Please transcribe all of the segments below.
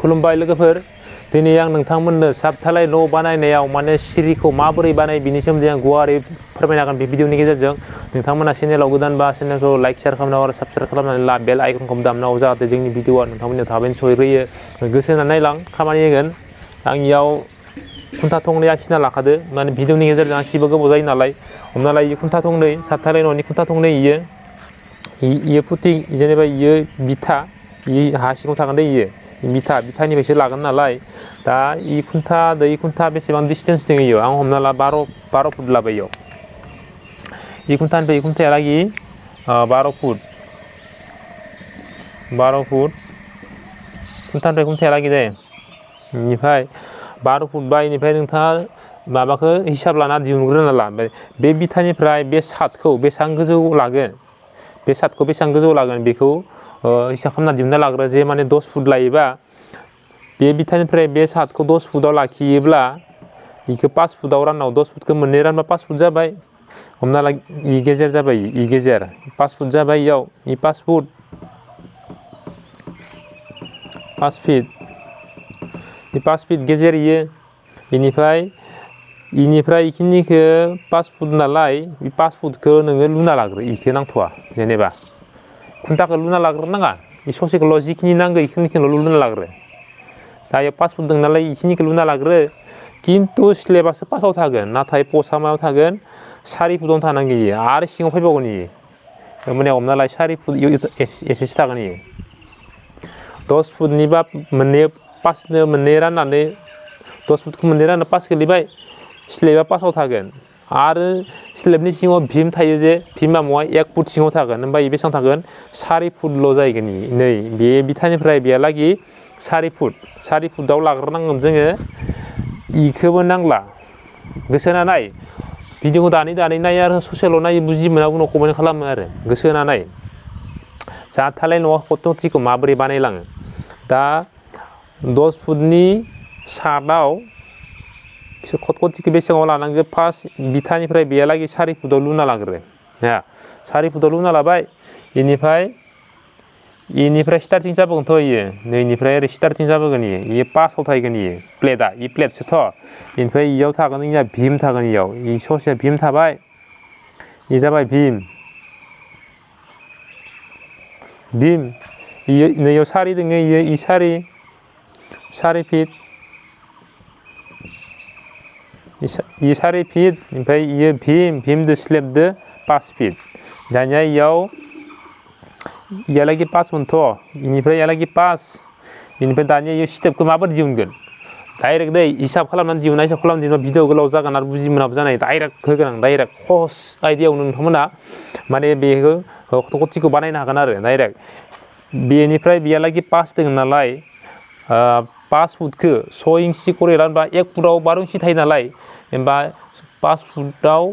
खुलुमबाय लोगोफोर दिनै आं नोंथांमोननो साबथालाय न' बानायनायाव माने सिरिखौ माबोरै बानाय बिनि सोमोन्दै आं गुवारै फोरमायनो हागोन बे भिडिअनि गेजेरजों नोंथांमोना चेनेलाव गोदानबा चेनेलखौ लाइक शेयार खालामनांगौ आरो साबस्क्राइब खालामनानै ला बेल आइकनखौ दामनांगौ जाहाथे जोंनि भिडिअआ नोंथांमोननियाव थाबैनो सहैग्रोयो गोसो होनानै नायलां खामानि होगोन आं इयाव खुन्था थंनै आखिना लाखादो माने भिडिअनि गेजेरजों आखिबा गोबाव जायो नालाय हमना ला इयो खुन्था थंनै साबथालाय न'नि खुन्था थंनै इयो फुटिं जेनेबा इयो बिथा इ हा सिङाव थागोन दे इयो बिथानिफ्रायसो लागोन नालाय दा इ खुन्था बेसेबां डिसटेन्स दङ इयो आं हमना ला 12 फुट लाबाय इयाव इ खुन्थानिफ्राय इ खुन्थायालागि 12 फुट खुन्थानिफ्राय खुन्थायालागि दे इनिफ्राय 12 फुट बा इनिफ्राय नोंथाङा माबाखौ हिसाब लाना दिहुनग्रोना ला ओमफ्राय बे बिथानिफ्राय बे सादखौ बेसेबां गोजौ लागोन बे सादखौ बेसेबां गोजौ लागोन बेखौ हिसाब खालामना दिहुनना लाग्रो जे माने 10 फुट लायोबा बे बिथानिफ्राय बे सादखौ 10 फुटाव लाखियोब्ला इखौ 5 फुटाव राननाव 10 फुटखौ मोननै रानबा 5 फुट जाबाय हमना ला इ गेजेर जाबाय इ गेजेर 5 फुट जाबाय इयाव इ 5 फिट गेजेर इयो इनिफ्राय इखिनिखौ 5 फुट नालाय इ 5 फुटखौ नोङो लुना लाग्रो इखौ नांथ'आ जेनेबा खुन्थाखौ लुना लाग्रोनाङा इ ससेखौल' जिखिनि नांगौ इखिनिखौल' लुना लाग्रो दा इयाव 5 फुट दं नालाय इखिनिखौ लुना लाग्रो खिन्थु स्लेबासो 5आव थागोन नाथाय पस्टआ मायाव थागोन 4 फुटावनो थानांगौ इयो आरो सिङाव फैबावगोन इयो माने हमना ला 4 फुट एसेसो थागोन इयो 10 फुटनिबा मोननै राननानै 10 फुटखौ मोननै रानना 5 गोलैबाय स्लेबा 5आव थागोन आरो स्लेबनि सिङाव भीम थायो जे भीमा मुवा 1 फुट सिङाव थागोन ओमफ्राय बेसेबां थागोन 4 फुटल' जाहैगोन नै बे बिथानिफ्राय बेहालागि 4 फुटाव लाग्रोनांगोन जोङो इखौबो नांला गोसो होना नाय भिडिअखौ दानै नाय आरो ससेल' नाय बुजि मोना उनाव कमेन्ट खालामो आरो गोसो होना नाय जाथालाय न'आव खथखथिखौ माबोरै बानायलाङो दा 10 फुटनि सादाव खथखथिखौ बेसेबाङाव लानांगौ फार्स्ट बिथानिफ्राय बेहालागि 4 फुटाव लुना लाग्रो 4 फुटाव लुना लाबाय इनिफ्राय स्टार्टिं जाबोगोनथ' इयो नैनिफ्राय ओरै स्टार्टिं जाबोगोन इयो 5आव थाहैगोन इयो प्लेटआ इ प्लेटसोथ' इनिफ्राय इयाव थागोन जोंनिया भीम थागोन इयाव इ ससेया भीम थाबाय इ जाबाय भीम इयो नैयाव 4 दङ इयो इ 4 फिट इ 4 फिट ओमफ्राय इयो भीमदो स्लेबदो 5 फिट दानिया इयालागि 5 मोनथ' इनिफ्राय इयालागि 5 इनिफ्राय दानिया इयो स्टेपखौ माबोरै दिहुनगोन डाइरेक्ट दै हिसाब खालामना भिडिअ गोलाव जागोन आरो बुजि मोनाबो जानाय डाइरेक्ट होगोन आं डाइरेक्ट खहस आइडियायाव नोंथांमोना माने बेखौ खथखथिखौ बानायनो हागोन आरो डाइरेक्ट बेनिफ्राय बेहालागि 5 दङ नालाय 5 फुटखौ 6 इंसि करे रानबा 1 फुटाव 12 इंसि थायो नालाय होमबा 5 फुटाव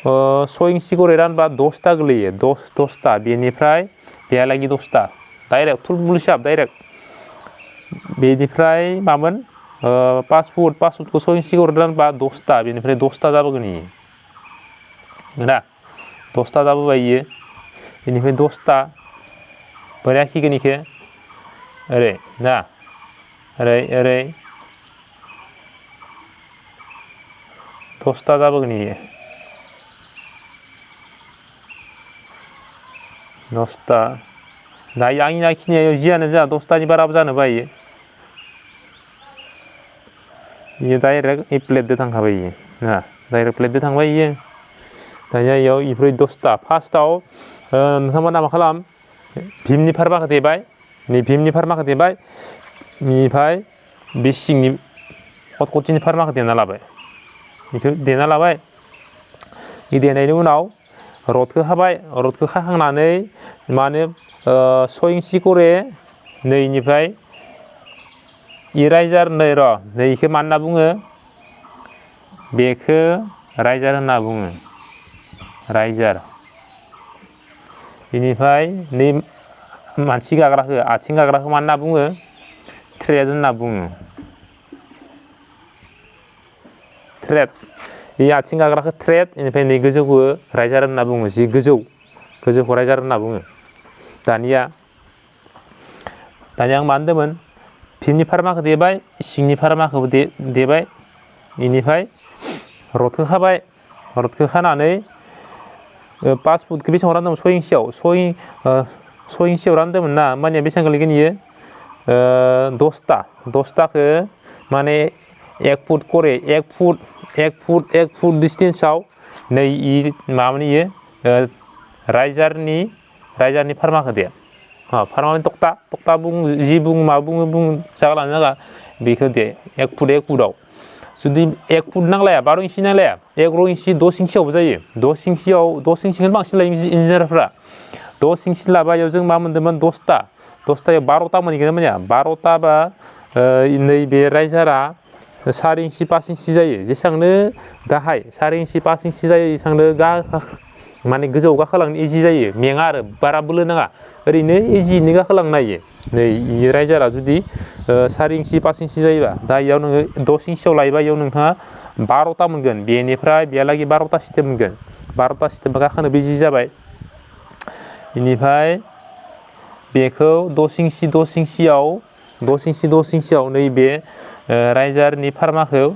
6 इंसि करे रानबा 10ता गोलैयो 10ता बेनिफ्राय बेहालागि 10ता डाइरेक्ट थुलमुल हिसाब डाइरेक्ट बेनिफ्राय मामोन 5 फुटखौ 6 इंसि करे रानबा 10ता बेनिफ्राय 10ता जाबोगोन इयो ना 10ता जाबोबाय इयो बेनिफ्राय 10ता बोरै आखिगोन इखौ ओरै ना ओरै 10ता जाबोगोन इयो 10ता दायो आंनि आखिनायाव जियानो जा 10तानि बाराबो जानोबो हायो इयो डाइरेक्ट प्लेटजों थांखाबाय इयो ना डाइरेक्ट प्लेटजों थांबाय इयो दानिया इयाव इनिफ्राय 10ता फार्स्टआव नोंथांमोना मा खालाम भीमनि फार्माखौ देबाय नै भीमनि फार्माखौ देबाय बेनिफ्राय बे सिंनि खथखथिनि फार्माखौ देना लाबाय बेखौ देना लाबाय इ देनायनि उनाव रडखौ खाबाय रडखौ खाखांनानै मा होनो 6 इंसि करे नैनिफ्राय इ राइजार नैखौ मा होनना बुङो बेखौ राइजार होनना बुङो राइजार बेनिफ्राय नै मानसि गाग्राखौ आथिं गाग्राखौ मा होनना बुङो थ्रेड होनना बुङो थ्रेड बे आथिं गाग्राखौ थ्रेड बेनिफ्राय नै गोजौखौ राइजार होनना बुङो जि गोजौखौ राइजार होनना बुङो दानिया आं मा होनदोंमोन भीमनि फार्माखौ देबाय सिंनि फार्माखौबो देबाय बेनिफ्राय रडखौ खाबाय रडखौ खानानै 5 फुटखौ बेसेबां रानदोंमोन 6 इंसियाव 6 इंसियाव रानदोंमोन ना माने बेसेबां गोलैगोन इयो 10ताखौ माने 1 फुट करे 1 फुट डिस्टेन्सआव नै माबानि इयो राइजारनि फार्माखौ दे फार्मानि तक्ता बुं जि बुं मा बुङो जागा लाना जागा बेखौ दे 1 फुटआव जुदि 1 फुट नांलाया 12 इंसि नांलाया 11 इंसि 10 इंसियावबो जायो 10 इंसिखौनो बांसिन लायो इन्जिनियारफ्रा 10 इंसि लाबा इयाव जों मा मोन्दोंमोन 10तायाव 12ता मोनहैगोन माने 12ता बा नैबे राइजारा 4 इंसि 5 इंसि जायो जेसेबांनो गाहाय 4 इंसि 5 इंसि जायो एसेबांनो माने गोजौआव गाखोलांनो इजि जायो मेङा आरो बारा बोलो नाङा ओरैनो इजियैनो गाखोलांनो हायो नै इ राइजारा जुदि 4 इंसि 5 इंसि जायोबा दा इयाव नोङो 10 इंसियाव लायोबा इयाव नोंथाङा 12ता मोनगोन बेनिफ्राय बेहालागै 12ता सिस्टेम मोनगोन 12ता सिस्टेम गाखोनोबो इजि जाबाय बेनिफ्राय बेखौ 10 इंसियाव नैबे राइजारनि फार्माखौ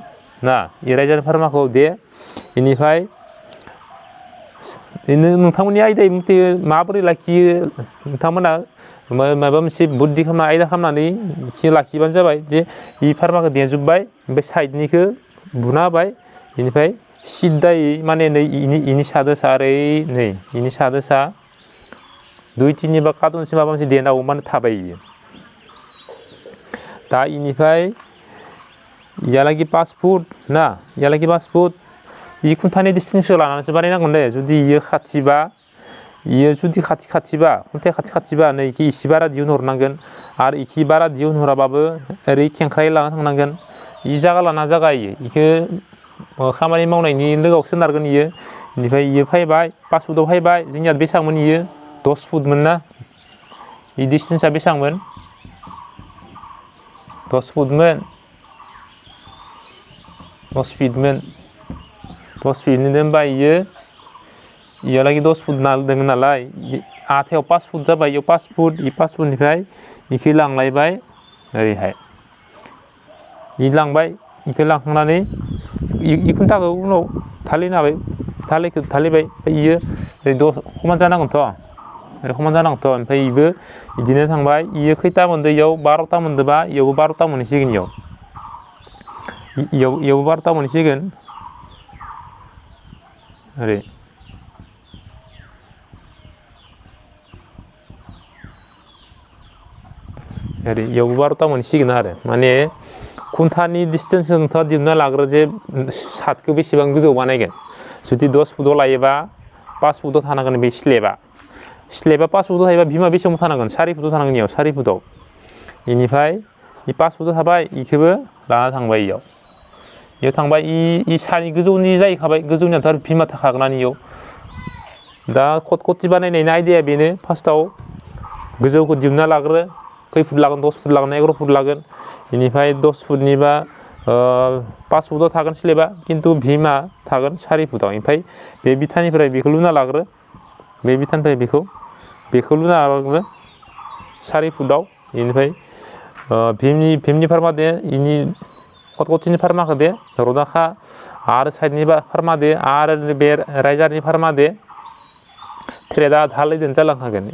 ना इ राइजारनि फार्माखौ दे बेनिफ्राय नोंथांमोननि आयदायै मथे माबोरै लाखियो नोंथांमोना माबा मोनसे बुद्धि खालामना आयदा खालामनानै लाखिबानो जाबाय जे इ फार्माखौ देजोब्बाय ओमफ्राय साइडनिखौ बुना होबाय बेनिफ्राय सिद्दायै माने नै इनि सादो सा ओरै नै इनि सादो सा 2-3 बा कार्टुनसिम माबा मोनसे देनांगौ माने थाबाय इयो दा इनिफ्राय इयालागि 5 फुट ना इयालागि 5 फुट इ खुन्थानि डिस्टेन्सखौ लानानैसो बानायनांगोन दे जुदि इयो खाथिबा इयो जुदि खाथिबा खुन्थाया खाथिबा नै इखि इसे बारा दिहुनहरनांगोन आरो इखि बारा दिहुनहराबाबो ओरै खेंख्रायै लाना थांनांगोन इ जागा लाना जागा इखो खामानि मावनायनि लोगोआव सोनारगोन इयो बेनिफ्राय इयो फैबाय 5 फुटाव फैबाय जोंनिया बेसेबांमोन इयो 10 फुटमोन ना इ डिस्टेन्सआ बेसेबांमोन 10 फुटमोन 10 फिटनि होनबा इयालागि 10 फुट दङ नालाय आथायाव 5 फुट जाबाय इयाव 5 फुट इ 5 फुटनिफ्राय इखौ लांलायबाय ओरैहाय इ लांबाय इखौ लांखांनानै इ खुन्थाखौ उनाव थालिनो हाबाय थालिबाय इयो समान जानांगोनथ' ओमफ्राय इबो बिदिनो थांबाय इयो खैथा मोनदो इयाव 12ता मोनदोबा इयावबो 12ता मोनहैसिगोन इयावबो 12ता मोनहैसिगोन ओरै इयावबो 12ता मोनहैसिगोन आरो माने खुन्थानि डिस्टेन्सखौ नोंथाङा दिहुनना लाग्रो जे सादखौ बेसेबां गोजौ बानायगोन जुदि 10 फुटाव लायोबा 5 फुटाव थानांगोन बे स्लेबा 5 फुटाव थायोबा भीमा बेसेबां थानांगोन 4 फुटाव थानांगोन इयाव 4 फुटाव बेनिफ्राय इ 5 फुटाव थाबाय इखौबो लाना थांबाय इयाव थांबाय इ सानि गोजौनि जाहैखाबाय गोजौनियाथ' आरो भीमा थाखागोनानो इयाव दा खटखटि बानायनायनि आइडिया बेनो फार्स्टआव गोजौखौ दिहुनना लाग्रो खै फुट लागोन 10 फुट लागोन 11 फुट लागोन बेनिफ्राय 10 फुटनिबा 5 फुटाव थागोन स्लेबा खिन्थु भीमा थागोन 4 फुटाव ओमफ्राय बे बिथानिफ्राय बेखौ लुना लाग्रो बे बिथानिफ्राय बेखौ लुना लाग्रो 4 फुटाव बेनिफ्राय भीमनि फार्मा दे इनि खटखटिनि फार्माखौ दे रदाखा आरो साइडनि फार्मा दे आरो बे राइजारनि फार्मा दे थ्रेडा धालायदों जालांखागोन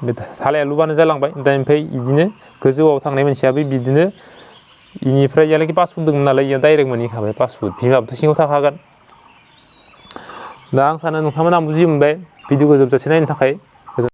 बे धालाया लुबानो जालांबाय दा ओमफ्राय बिदिनो गोजौआव थांनाय मोनसेयाबो बिदिनो इनिफ्राय इयालागि 5 फुट दंमोन नालाय इयाव डाइरेक्ट मोनहैखाबाय 5 फुट भीमाबोथ' सिङाव थाखागोन दा आं सानो नोंथांमोना बुजि मोनबाय भिडिअखौ जोबजासे नायनो थाखाय